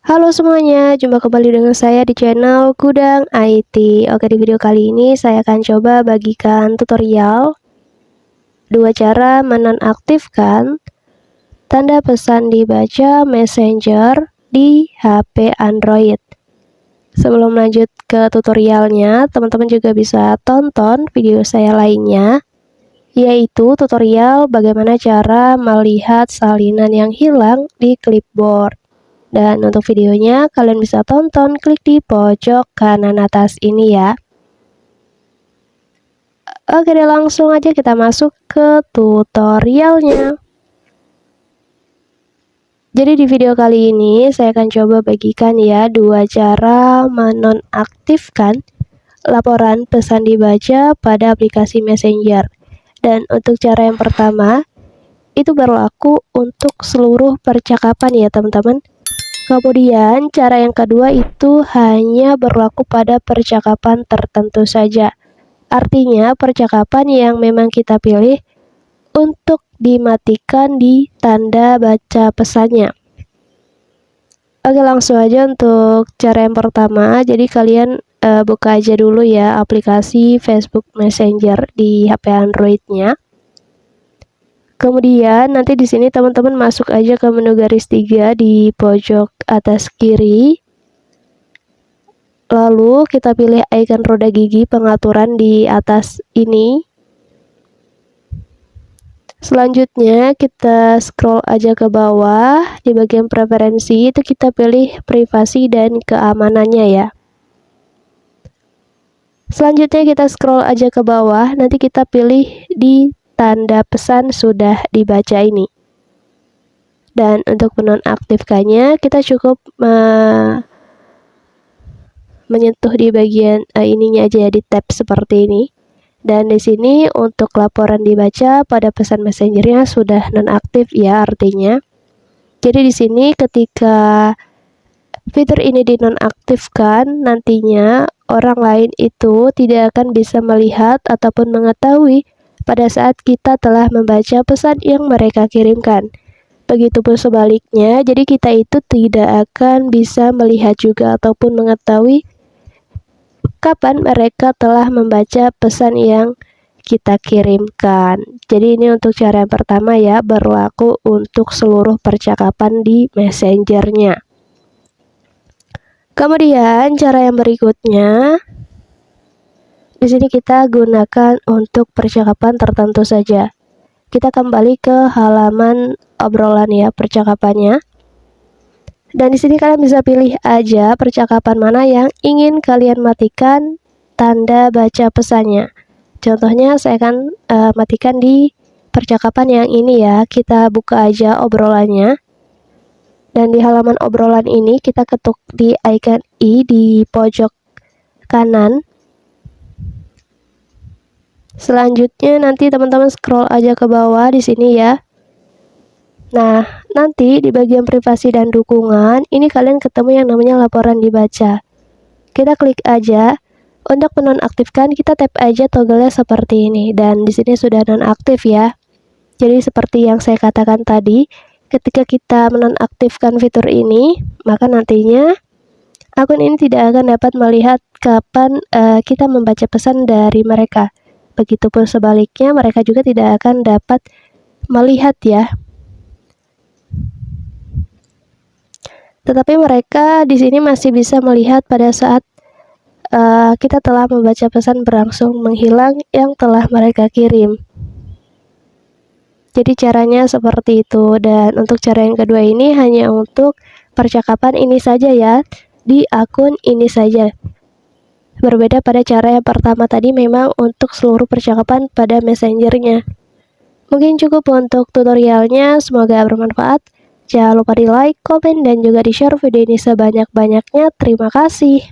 Halo semuanya, jumpa kembali dengan saya di channel Gudang IT. Oke, di video kali ini saya akan coba bagikan tutorial 2 cara menonaktifkan tanda pesan dibaca Messenger di HP Android. Sebelum lanjut ke tutorialnya, teman-teman juga bisa tonton video saya lainnya, yaitu tutorial bagaimana cara melihat salinan yang hilang di clipboard. Dan untuk videonya kalian bisa tonton, klik di pojok kanan atas ini ya. Oke deh, langsung aja kita masuk ke tutorialnya. Jadi di video kali ini saya akan coba bagikan ya 2 cara menonaktifkan laporan pesan dibaca pada aplikasi Messenger. Dan untuk cara yang pertama itu berlaku untuk seluruh percakapan ya teman-teman. Kemudian cara yang kedua itu hanya berlaku pada percakapan tertentu saja. Artinya percakapan yang memang kita pilih untuk dimatikan di tanda baca pesannya. Oke, langsung aja untuk cara yang pertama. Jadi kalian buka aja dulu ya aplikasi Facebook Messenger di HP Android-nya. Kemudian nanti di sini teman-teman masuk aja ke menu garis 3 di pojok atas kiri. Lalu kita pilih icon roda gigi pengaturan di atas ini. Selanjutnya kita scroll aja ke bawah. Di bagian preferensi itu kita pilih privasi dan keamanannya ya. Selanjutnya kita scroll aja ke bawah. Nanti kita pilih di tanda pesan sudah dibaca ini. Dan untuk menonaktifkannya kita cukup menyentuh di bagian ininya aja ya, di tab seperti ini. Dan di sini untuk laporan dibaca pada pesan messengernya sudah nonaktif ya artinya. Jadi di sini ketika fitur ini dinonaktifkan, nantinya orang lain itu tidak akan bisa melihat ataupun mengetahui pada saat kita telah membaca pesan yang mereka kirimkan. Begitupun sebaliknya, jadi kita itu tidak akan bisa melihat juga ataupun mengetahui kapan mereka telah membaca pesan yang kita kirimkan. Jadi ini untuk cara yang pertama ya, berlaku untuk seluruh percakapan di Messenger-nya. Kemudian cara yang berikutnya, di sini kita gunakan untuk percakapan tertentu saja. Kita kembali ke halaman obrolan ya percakapannya. Dan di sini kalian bisa pilih aja percakapan mana yang ingin kalian matikan tanda baca pesannya. Contohnya saya akan matikan di percakapan yang ini ya. Kita buka aja obrolannya. Dan di halaman obrolan ini kita ketuk di icon i di pojok kanan. Selanjutnya nanti teman-teman scroll aja ke bawah di sini ya. Nah, nanti di bagian privasi dan dukungan, ini kalian ketemu yang namanya laporan dibaca. Kita klik aja. Untuk menonaktifkan, kita tap aja toggle-nya seperti ini. Dan di sini sudah nonaktif ya. Jadi seperti yang saya katakan tadi, ketika kita menonaktifkan fitur ini, maka nantinya akun ini tidak akan dapat melihat kapan kita membaca pesan dari mereka. Begitupun sebaliknya, mereka juga tidak akan dapat melihat ya. Tetapi mereka di sini masih bisa melihat pada saat kita telah membaca pesan berangsur menghilang yang telah mereka kirim. Jadi caranya seperti itu. Dan untuk cara yang kedua ini hanya untuk percakapan ini saja ya, di akun ini saja. Berbeda pada cara yang pertama tadi memang untuk seluruh percakapan pada messengernya. Mungkin cukup untuk tutorialnya, semoga bermanfaat. Jangan lupa di like, komen, dan juga di share video ini sebanyak-banyaknya. Terima kasih.